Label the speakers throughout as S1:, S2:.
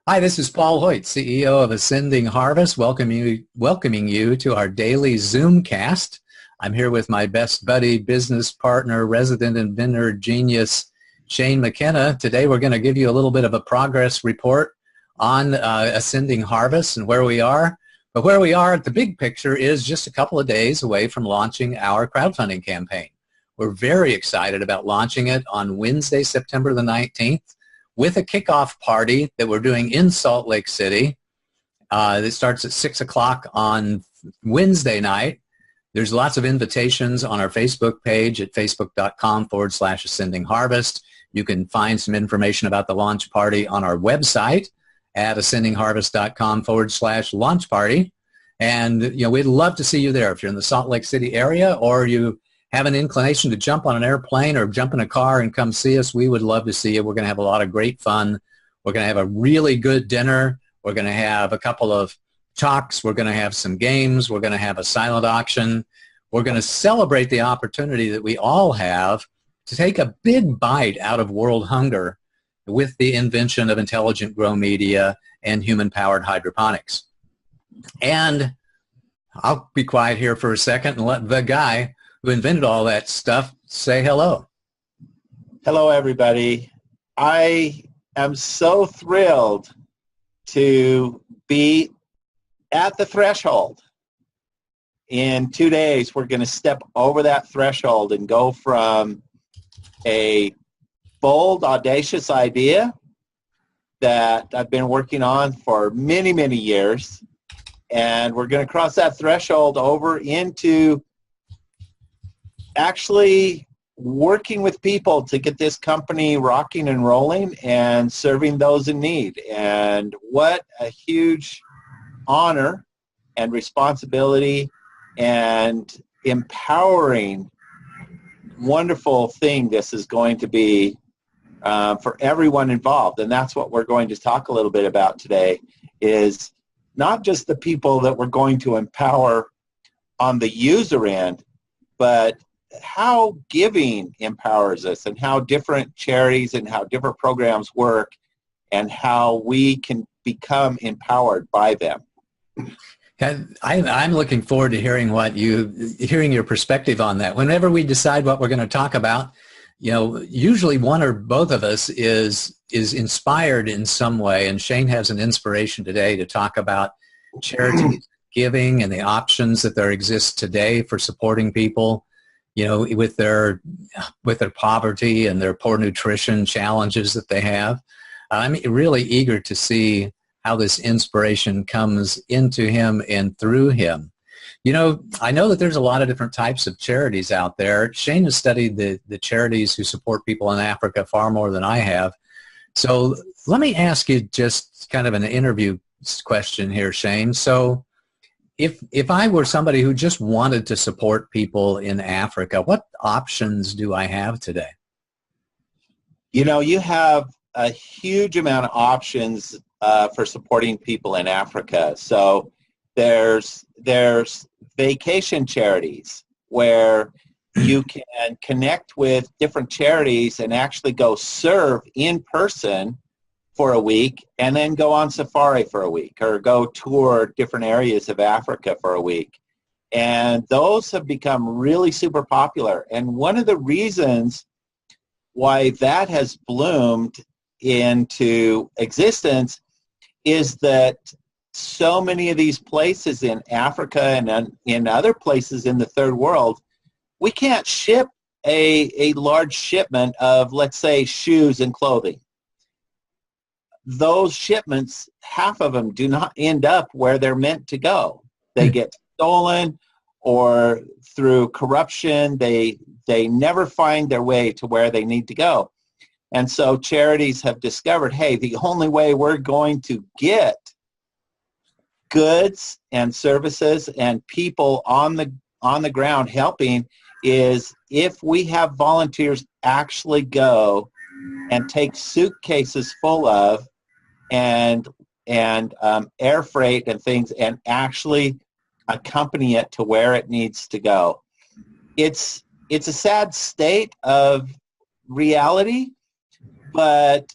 S1: Hi, this is Paul Hoyt, CEO of Ascending Harvest, welcoming you to our daily Zoomcast. I'm here with my best buddy, business partner, resident inventor, genius, Shane McKenna. Today we're going to give you a little bit of a progress report on Ascending Harvest and where we are. But where we are, the big picture is just a couple of days away from launching our crowdfunding campaign. We're very excited about launching it on Wednesday, September the 19th. With a kickoff party that we're doing in Salt Lake City. It starts at 6 o'clock on Wednesday night. There's lots of invitations on our Facebook page at facebook.com/Ascending Harvest. You can find some information about the launch party on our website at ascendingharvest.com/launch party. And we'd love to see you there if you're in the Salt Lake City area or you have an inclination to jump on an airplane or jump in a car and come see us. We would love to see you. We're going to have a lot of great fun. We're going to have a really good dinner. We're going to have a couple of talks. We're going to have some games. We're going to have a silent auction. We're going to celebrate the opportunity that we all have to take a big bite out of world hunger with the invention of intelligent grow media and human-powered hydroponics. And I'll be quiet here for a second and let the guy who invented all that stuff say hello.
S2: Hello, everybody. I am so thrilled to be at the threshold. In 2 days, we're going to step over that threshold and go from a bold, audacious idea that I've been working on for many, many years, and we're going to cross that threshold over into actually working with people to get this company rocking and rolling and serving those in need. And what a huge honor and responsibility and empowering, wonderful thing this is going to be for everyone involved. And that's what we're going to talk a little bit about today, is not just the people that we're going to empower on the user end, but how giving empowers us and how different charities and how different programs work and how we can become empowered by them.
S1: I'm looking forward to hearing your perspective on that. Whenever we decide what we're going to talk about, usually one or both of us is inspired in some way, and Shane has an inspiration today to talk about charity giving and the options that there exist today for supporting people with their poverty and their poor nutrition challenges that they have. I'm really eager to see how this inspiration comes into him and through him. I know that there's a lot of different types of charities out there. Shane has studied the charities who support people in Africa far more than I have. So let me ask you just kind of an interview question here, Shane. So if I were somebody who just wanted to support people in Africa, what options do I have today?
S2: You have a huge amount of options for supporting people in Africa. So there's vacation charities where you can connect with different charities and actually go serve in person for a week and then go on safari for a week or go tour different areas of Africa for a week. And those have become really super popular. And one of the reasons why that has bloomed into existence is that so many of these places in Africa and in other places in the third world, we can't ship a large shipment of, let's say, shoes and clothing. Those shipments, half of them do not end up where they're meant to go. They get stolen, or through corruption, they never find their way to where they need to go. And so charities have discovered, hey, the only way we're going to get goods and services and people on the ground helping is if we have volunteers actually go and take suitcases full of and air freight and things and actually accompany it to where it needs to go. It's a sad state of reality, but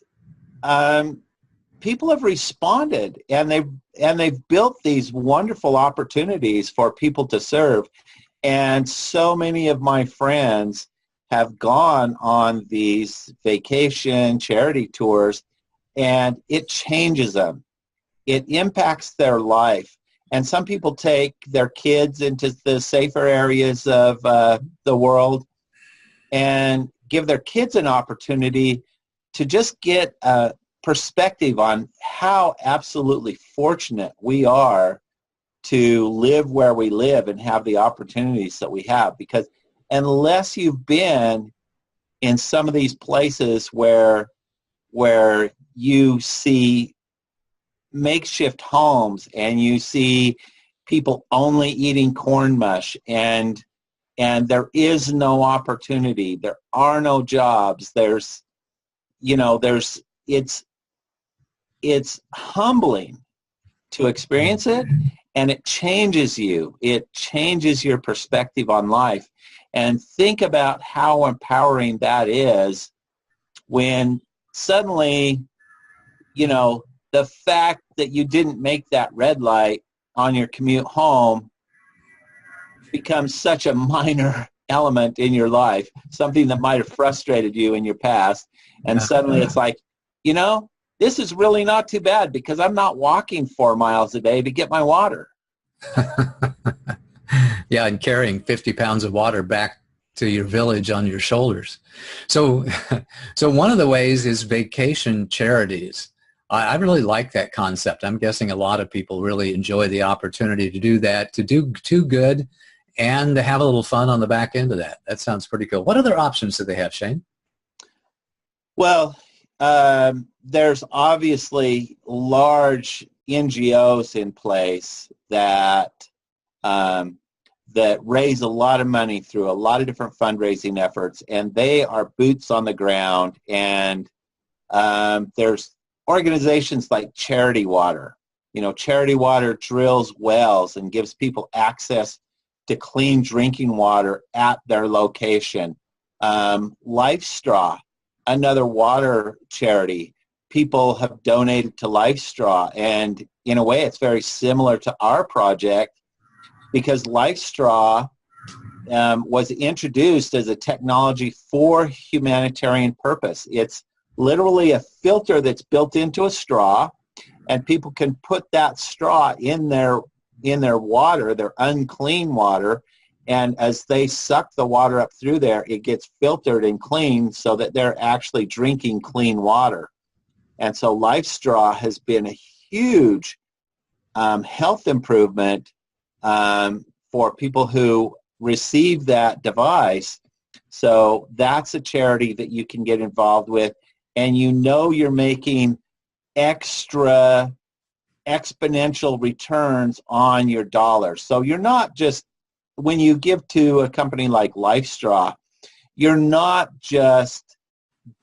S2: people have responded, and they've built these wonderful opportunities for people to serve. And so many of my friends have gone on these vacation charity tours, and it changes them. It impacts their life. And some people take their kids into the safer areas of the world and give their kids an opportunity to just get a perspective on how absolutely fortunate we are to live where we live and have the opportunities that we have. Because unless you've been in some of these places where you see makeshift homes and you see people only eating corn mush, and there is no opportunity, there are no jobs, it's humbling to experience it, and it changes you. It changes your perspective on life. And think about how empowering that is when suddenly, the fact that you didn't make that red light on your commute home becomes such a minor element in your life, something that might have frustrated you in your past. And suddenly it's like, this is really not too bad because I'm not walking 4 miles a day to get my water.
S1: Yeah, and carrying 50 pounds of water back to your village on your shoulders. So one of the ways is vacation charities. I really like that concept. I'm guessing a lot of people really enjoy the opportunity to do that, to do good, and to have a little fun on the back end of that. That sounds pretty cool. What other options do they have, Shane?
S2: Well, there's obviously large NGOs in place that raise a lot of money through a lot of different fundraising efforts, and they are boots on the ground. And there's organizations like Charity Water. Charity Water drills wells and gives people access to clean drinking water at their location. LifeStraw, another water charity. People have donated to LifeStraw, and in a way it's very similar to our project because LifeStraw was introduced as a technology for humanitarian purpose. It's literally a filter that's built into a straw, and people can put that straw in their water, their unclean water, and as they suck the water up through there, it gets filtered and cleaned so that they're actually drinking clean water. And so LifeStraw has been a huge health improvement for people who receive that device. So that's a charity that you can get involved with, and you're making extra exponential returns on your dollars. So you're not just, when you give to a company like LifeStraw, you're not just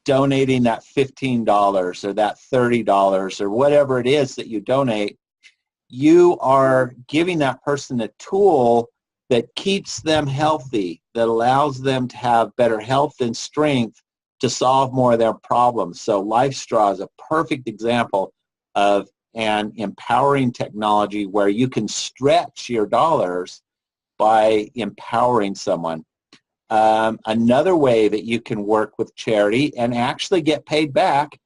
S2: donating that $15 or that $30 or whatever it is that you donate. You are giving that person a tool that keeps them healthy, that allows them to have better health and strength to solve more of their problems. So LifeStraw is a perfect example of an empowering technology where you can stretch your dollars by empowering someone. Another way that you can work with charity and actually get paid back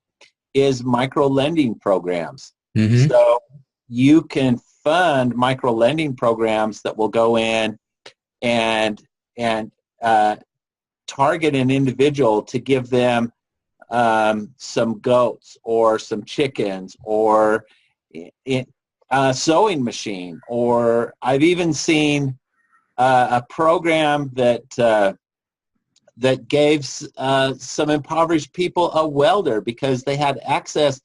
S2: is micro-lending programs. Mm-hmm. So you can fund micro-lending programs that will go in and target an individual to give them some goats or some chickens or a sewing machine. Or I've even seen a program that gave some impoverished people a welder because they had access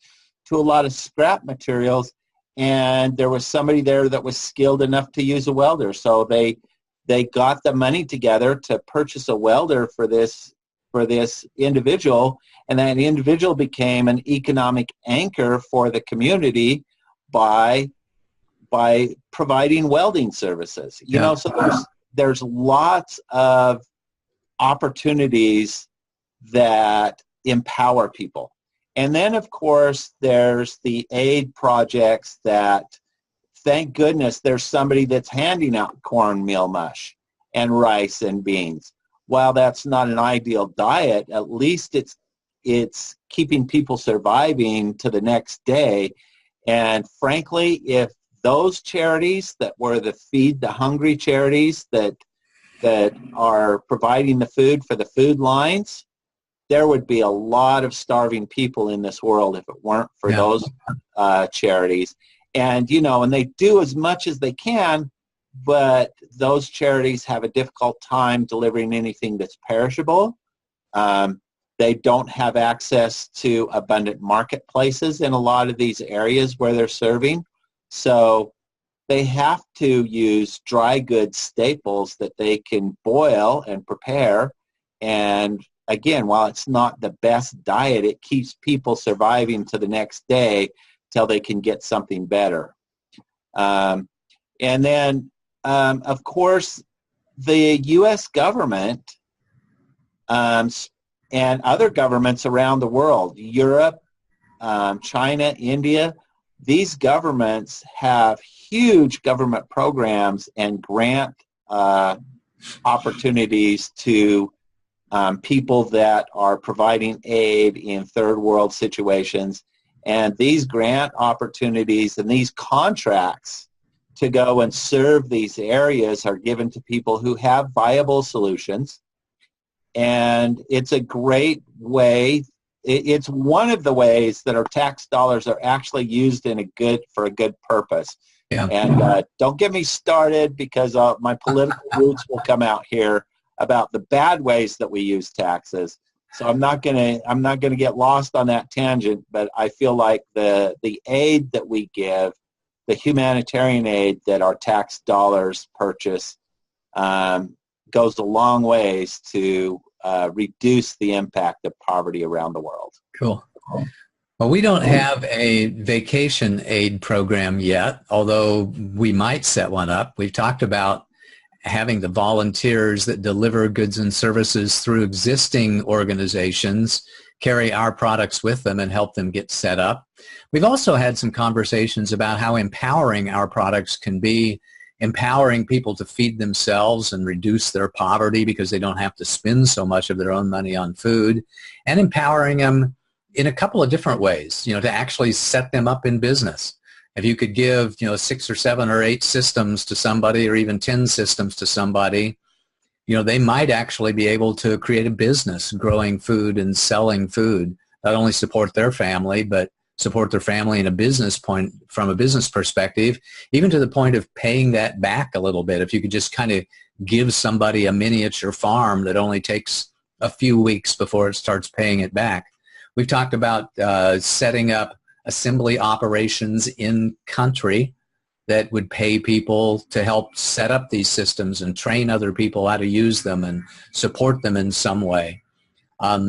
S2: to a lot of scrap materials, and there was somebody there that was skilled enough to use a welder. So they got the money together to purchase a welder for this individual, and that individual became an economic anchor for the community by providing welding services. So there's lots of opportunities that empower people. And then, of course, there's the aid projects that, thank goodness, there's somebody that's handing out cornmeal mush and rice and beans. While that's not an ideal diet, at least it's keeping people surviving to the next day. And frankly, if those charities that were the Feed the Hungry charities that are providing the food for the food lines, there would be a lot of starving people in this world if it weren't for those charities. And, and they do as much as they can, but those charities have a difficult time delivering anything that's perishable. They don't have access to abundant marketplaces in a lot of these areas where they're serving. So they have to use dry goods staples that they can boil and prepare. And again, while it's not the best diet, it keeps people surviving to the next day till they can get something better. And then, of course, the U.S. government and other governments around the world, Europe, China, India, these governments have huge government programs and grant opportunities to people that are providing aid in third world situations. And these grant opportunities and these contracts to go and serve these areas are given to people who have viable solutions. And it's a great way. It's one of the ways that our tax dollars are actually used for a good purpose.
S1: Yeah.
S2: And don't get me started, because my political roots will come out here about the bad ways that we use taxes. So I'm not gonna get lost on that tangent. But I feel like the aid that we give, the humanitarian aid that our tax dollars purchase, goes a long ways to reduce the impact of poverty around the world.
S1: Cool. Well, we don't have a vacation aid program yet, although we might set one up. We've talked about having the volunteers that deliver goods and services through existing organizations carry our products with them and help them get set up. We've also had some conversations about how empowering our products can be, empowering people to feed themselves and reduce their poverty because they don't have to spend so much of their own money on food, and empowering them in a couple of different ways, to actually set them up in business. If you could give, 6 or 7 or 8 systems to somebody, or even 10 systems to somebody, they might actually be able to create a business growing food and selling food, not only support their family, but support their family in a business point, from a business perspective, even to the point of paying that back a little bit. If you could just kind of give somebody a miniature farm that only takes a few weeks before it starts paying it back. We've talked about setting up assembly operations in country that would pay people to help set up these systems and train other people how to use them and support them in some way.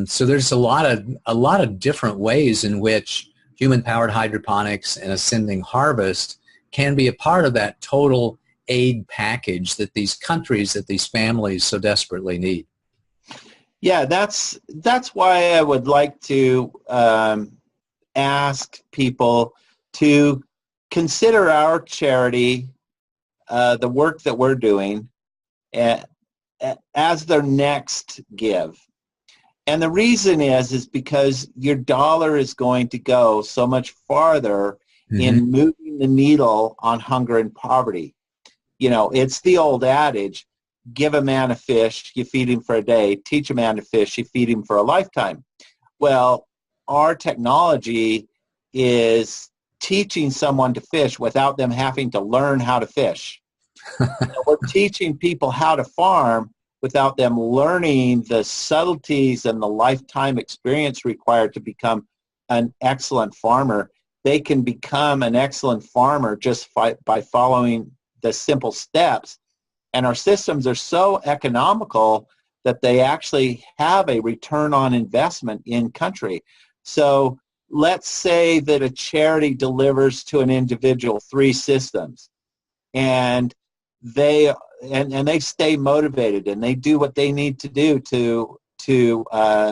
S1: So there's a lot of different ways in which human-powered hydroponics and Ascending Harvest can be a part of that total aid package that these countries, that these families so desperately need.
S2: Yeah, that's why I would like to ask people to consider our charity, the work that we're doing, as their next give. And the reason is because your dollar is going to go so much farther in moving the needle on hunger and poverty. It's the old adage, give a man a fish, you feed him for a day. Teach a man to fish, you feed him for a lifetime. Well, our technology is teaching someone to fish without them having to learn how to fish. We're teaching people how to farm without them learning the subtleties and the lifetime experience required to become an excellent farmer. They can become an excellent farmer just by following the simple steps. And our systems are so economical that they actually have a return on investment in country. So let's say that a charity delivers to an individual 3 systems, and they stay motivated and they do what they need to do to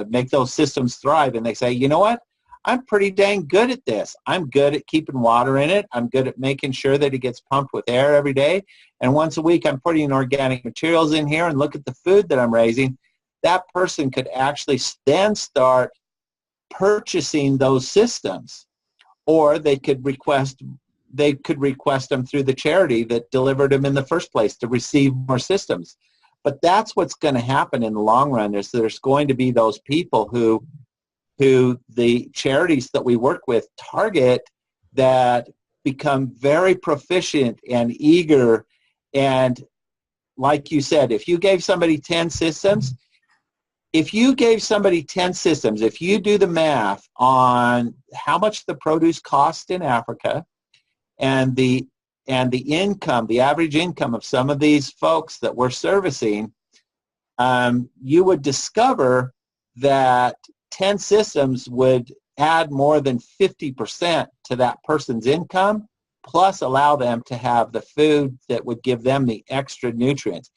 S2: make those systems thrive. And they say, you know what? I'm pretty dang good at this. I'm good at keeping water in it. I'm good at making sure that it gets pumped with air every day. And once a week, I'm putting organic materials in here, and look at the food that I'm raising. That person could actually then start purchasing those systems, or they could request them through the charity that delivered them in the first place to receive more systems. But that's what's going to happen in the long run, is there's going to be those people who the charities that we work with target, that become very proficient and eager. And like you said, if you gave somebody 10 systems, if you do the math on how much the produce costs in Africa and the income, the average income of some of these folks that we're servicing, you would discover that 10 systems would add more than 50% to that person's income, plus allow them to have the food that would give them the extra nutrients.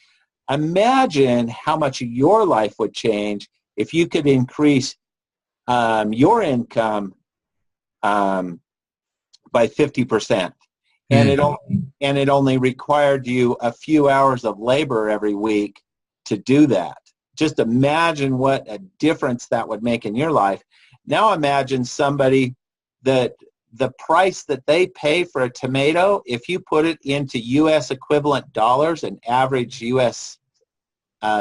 S2: Imagine how much your life would change if you could increase your income by 50%. And it only required you a few hours of labor every week to do that. Just imagine what a difference that would make in your life. Now imagine somebody that the price that they pay for a tomato, if you put it into U.S. equivalent dollars and average U.S.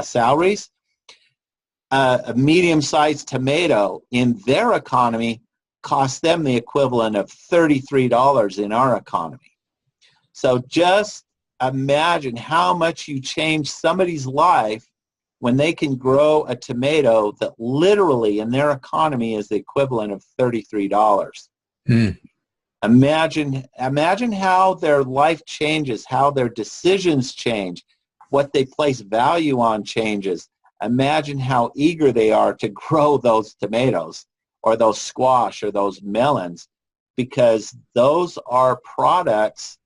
S2: Salaries, a medium-sized tomato in their economy costs them the equivalent of $33 in our economy. So just imagine how much you change somebody's life when they can grow a tomato that literally in their economy is the equivalent of $33. Imagine how their life changes, how their decisions change, what they place value on changes. Imagine how eager they are to grow those tomatoes or those squash or those melons, because those are products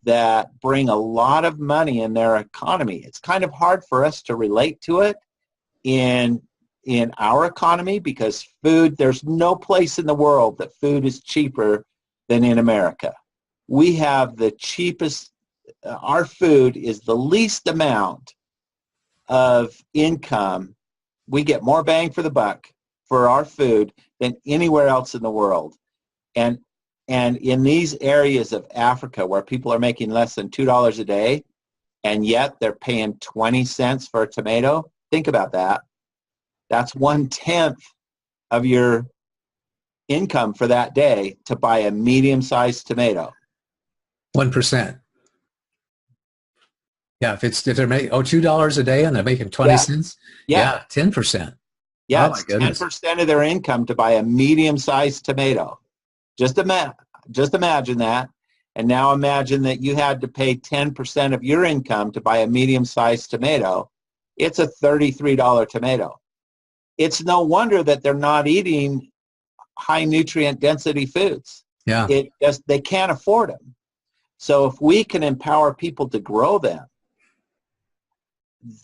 S2: that bring a lot of money in their economy. It's kind of hard for us to relate to it in our economy, because food, there's no place in the world that food is cheaper than in America. We have the cheapest, our food is the least amount of income. We get more bang for the buck for our food than anywhere else in the world. And in these areas of Africa where people are making less than $2 a day, and yet they're paying 20 cents for a tomato, think about that. That's 1/10 of your income for that day to buy a medium-sized tomato.
S1: 1%. Yeah, if they're making $2 a day and they're making 20 cents, 10%.
S2: Yeah,
S1: oh,
S2: it's 10% of their income to buy a medium-sized tomato. Just imagine that. And now imagine that you had to pay 10% of your income to buy a medium-sized tomato. It's a $33 tomato. It's no wonder that they're not eating high nutrient density foods.
S1: Yeah.
S2: They can't afford them. So if we can empower people to grow them,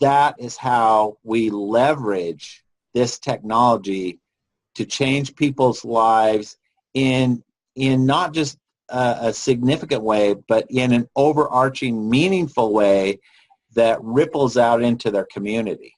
S2: that is how we leverage this technology to change people's lives in not just a significant way, but in an overarching, meaningful way that ripples out into their community.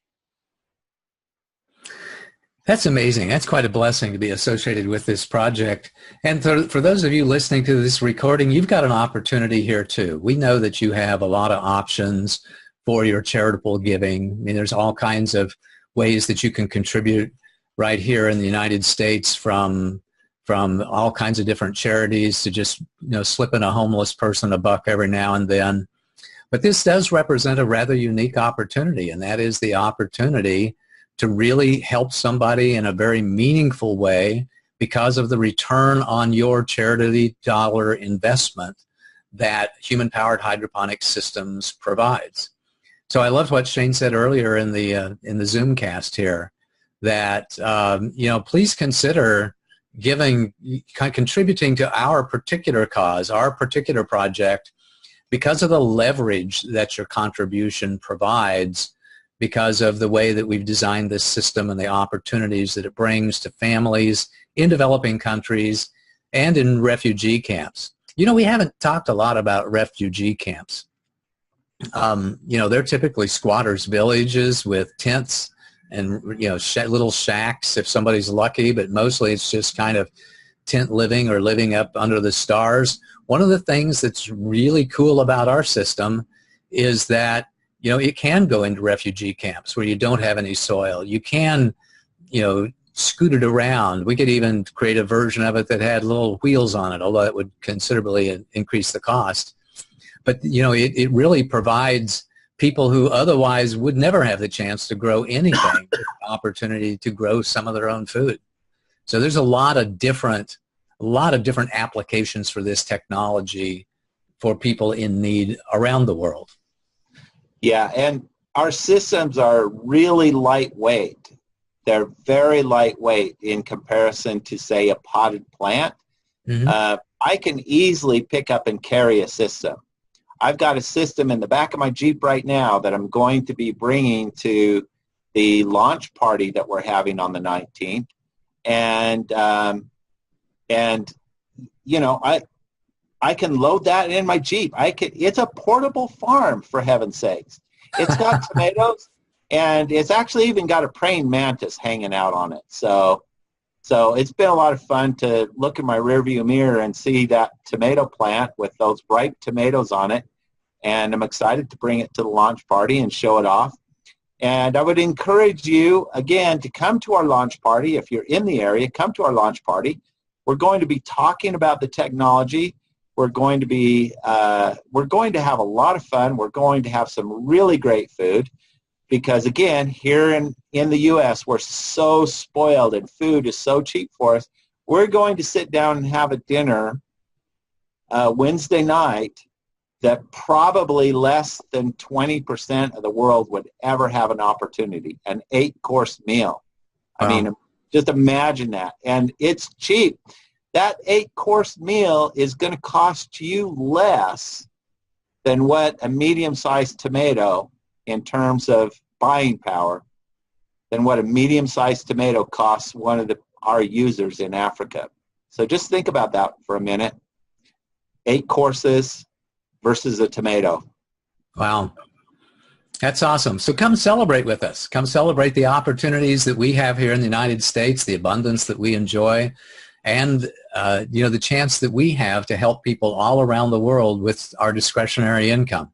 S1: That's amazing. That's quite a blessing to be associated with this project. And for those of you listening to this recording, you've got an opportunity here too. We know that you have a lot of options for your charitable giving. I mean, there's all kinds of ways that you can contribute right here in the United States, from all kinds of different charities to just, slipping a homeless person a buck every now and then. But this does represent a rather unique opportunity, and that is the opportunity to really help somebody in a very meaningful way because of the return on your charity dollar investment that human-powered hydroponic systems provides. So I loved what Shane said earlier in the Zoomcast here, that please consider contributing to our particular cause, our particular project, because of the leverage that your contribution provides, because of the way that we've designed this system and the opportunities that it brings to families in developing countries and in refugee camps. You know, we haven't talked a lot about refugee camps. You know, they're typically squatters' villages with tents and, you know, little shacks if somebody's lucky, but mostly it's just kind of tent living or living up under the stars. One of the things that's really cool about our system is that, you know, it can go into refugee camps where you don't have any soil. You can, you know, scoot it around. We could even create a version of it that had little wheels on it, although it would considerably increase the cost. But, you know, it really provides people who otherwise would never have the chance to grow anything, the opportunity to grow some of their own food. So there's a lot of different applications for this technology for people in need around the world.
S2: Yeah, and our systems are really lightweight. They're very lightweight in comparison to, say, a potted plant. Mm-hmm. I can easily pick up and carry a system. I've got a system in the back of my Jeep right now that I'm going to be bringing to the launch party that we're having on the 19th. And you know, I can load that in my Jeep. It's a portable farm, for heaven's sakes. It's got tomatoes, and it's actually even got a praying mantis hanging out on it. So it's been a lot of fun to look in my rearview mirror and see that tomato plant with those ripe tomatoes on it. And I'm excited to bring it to the launch party and show it off. And I would encourage you, again, to come to our launch party. If you're in the area, come to our launch party. We're going to be talking about the technology. We're going to have a lot of fun. We're going to have some really great food because, again, here in the U.S., we're so spoiled and food is so cheap for us. We're going to sit down and have a dinner Wednesday night that probably less than 20% of the world would ever have an opportunity, an 8-course meal. Wow. I mean, just imagine that. And it's cheap. That 8-course meal is going to cost you less than what a medium-sized tomato, in terms of buying power, than what a medium-sized tomato costs one of our users in Africa. So just think about that for a minute. 8 courses versus a tomato.
S1: Wow. That's awesome. So come celebrate with us. Come celebrate the opportunities that we have here in the United States, the abundance that we enjoy, and you know, the chance that we have to help people all around the world with our discretionary income.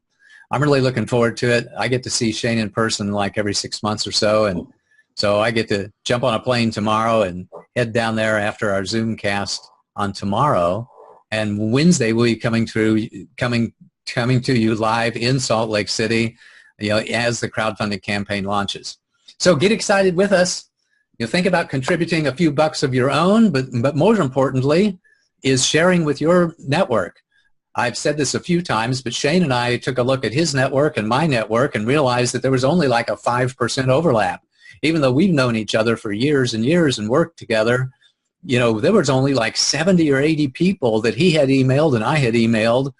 S1: I'm really looking forward to it. I get to see Shane in person like every 6 months or so, and so I get to jump on a plane tomorrow and head down there after our Zoom cast on tomorrow. And Wednesday we'll be coming to you live in Salt Lake City, you know, as the crowdfunding campaign launches. So get excited with us. You know, think about contributing a few bucks of your own, but more importantly is sharing with your network. I've said this a few times, but Shane and I took a look at his network and my network and realized that there was only like a 5% overlap. Even though we've known each other for years and years and worked together, you know, there was only like 70 or 80 people that he had emailed and I had emailed,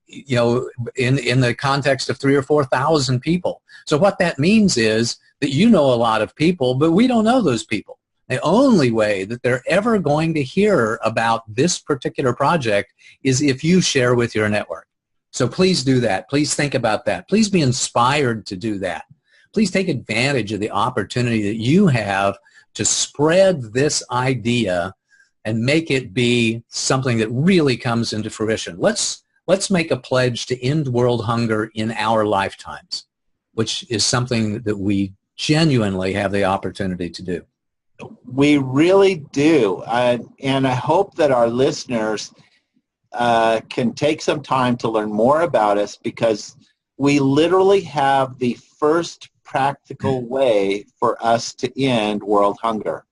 S1: you know, in the context of 3,000 or 4,000 people. So what that means is that you know a lot of people, but we don't know those people. The only way that they're ever going to hear about this particular project is if you share with your network. So please do that. Please think about that. Please be inspired to do that. Please take advantage of the opportunity that you have to spread this idea and make it be something that really comes into fruition. Let's make a pledge to end world hunger in our lifetimes, which is something that we genuinely have the opportunity to do.
S2: We really do. And I hope that our listeners can take some time to learn more about us, because we literally have the first practical way for us to end world hunger.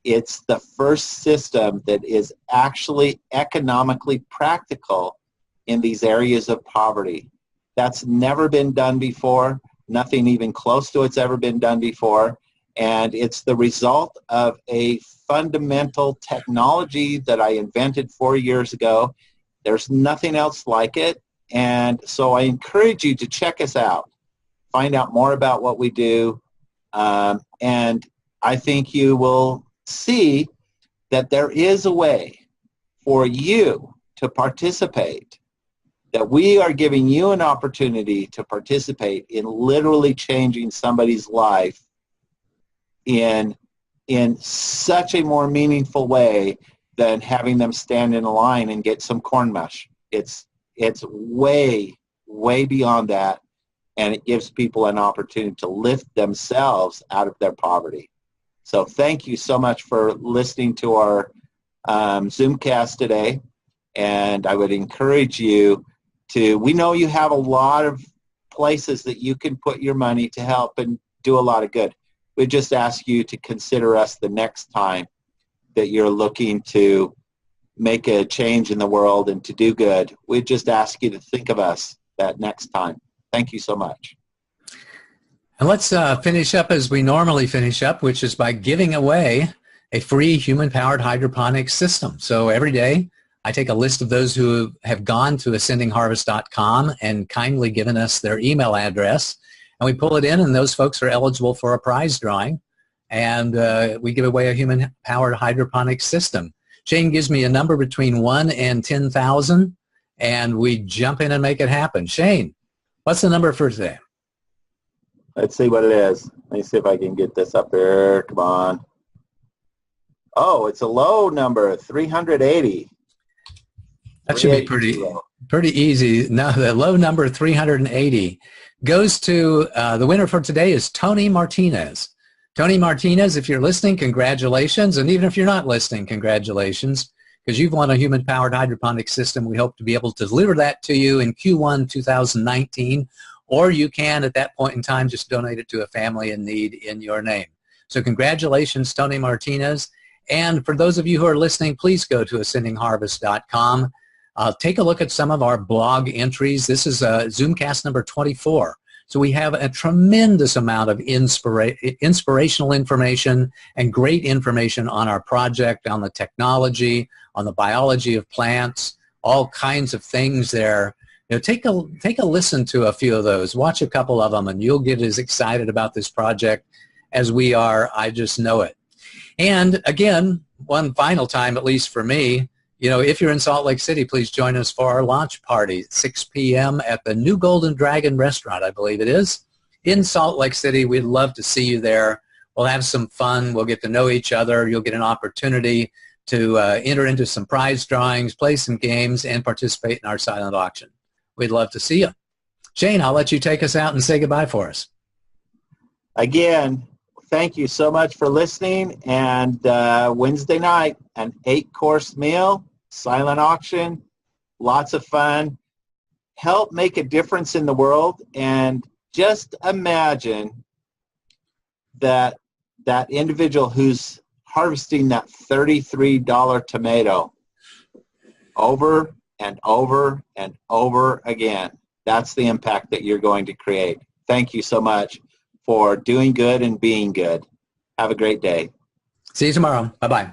S2: It's the first system that is actually economically practical in these areas of poverty. That's never been done before. Nothing even close to it's ever been done before. And it's the result of a fundamental technology that I invented 4 years ago. There's nothing else like it. And so I encourage you to check us out, find out more about what we do. And I think you will see that there is a way for you to participate, that we are giving you an opportunity to participate in literally changing somebody's life in such a more meaningful way than having them stand in a line and get some corn mush. It's way, way beyond that, and it gives people an opportunity to lift themselves out of their poverty. So thank you so much for listening to our Zoomcast today, and I would encourage you to, we know you have a lot of places that you can put your money to help and do a lot of good. We just ask you to consider us the next time that you're looking to make a change in the world and to do good. We just ask you to think of us that next time. Thank you so much.
S1: And let's finish up as we normally finish up, which is by giving away a free human-powered hydroponics system. So every day I take a list of those who have gone to ascendingharvest.com and kindly given us their email address, and we pull it in, and those folks are eligible for a prize drawing, and we give away a human-powered hydroponics system. Shane gives me a number between 1 and 10,000, and we jump in and make it happen. Shane, what's the number for today?
S2: Let's see what it is. Let me see if I can get this up here. Come on. Oh, it's a low number, 380.
S1: That should be pretty easy. Now, the low number, 380, goes to, the winner for today is Tony Martinez. Tony Martinez, if you're listening, congratulations. And even if you're not listening, congratulations, because you've won a human-powered hydroponic system. We hope to be able to deliver that to you in Q1 2019, or you can, at that point in time, just donate it to a family in need in your name. So congratulations, Tony Martinez. And for those of you who are listening, please go to ascendingharvest.com. Take a look at some of our blog entries. This is Zoomcast number 24. So we have a tremendous amount of inspirational information and great information on our project, on the technology, on the biology of plants, all kinds of things there. You know, take a listen to a few of those. Watch a couple of them, and you'll get as excited about this project as we are. I just know it. And again, one final time, at least for me, you know, if you're in Salt Lake City, please join us for our launch party, 6 p.m. at the New Golden Dragon restaurant, I believe it is, in Salt Lake City. We'd love to see you there. We'll have some fun. We'll get to know each other. You'll get an opportunity to enter into some prize drawings, play some games, and participate in our silent auction. We'd love to see you. Shane, I'll let you take us out and say goodbye for us.
S2: Again, thank you so much for listening. And Wednesday night, an 8-course meal, silent auction, lots of fun. Help make a difference in the world. And just imagine that individual who's harvesting that $33 tomato over and over and over again. That's the impact that you're going to create. Thank you so much for doing good and being good. Have a great day.
S1: See you tomorrow. Bye-bye.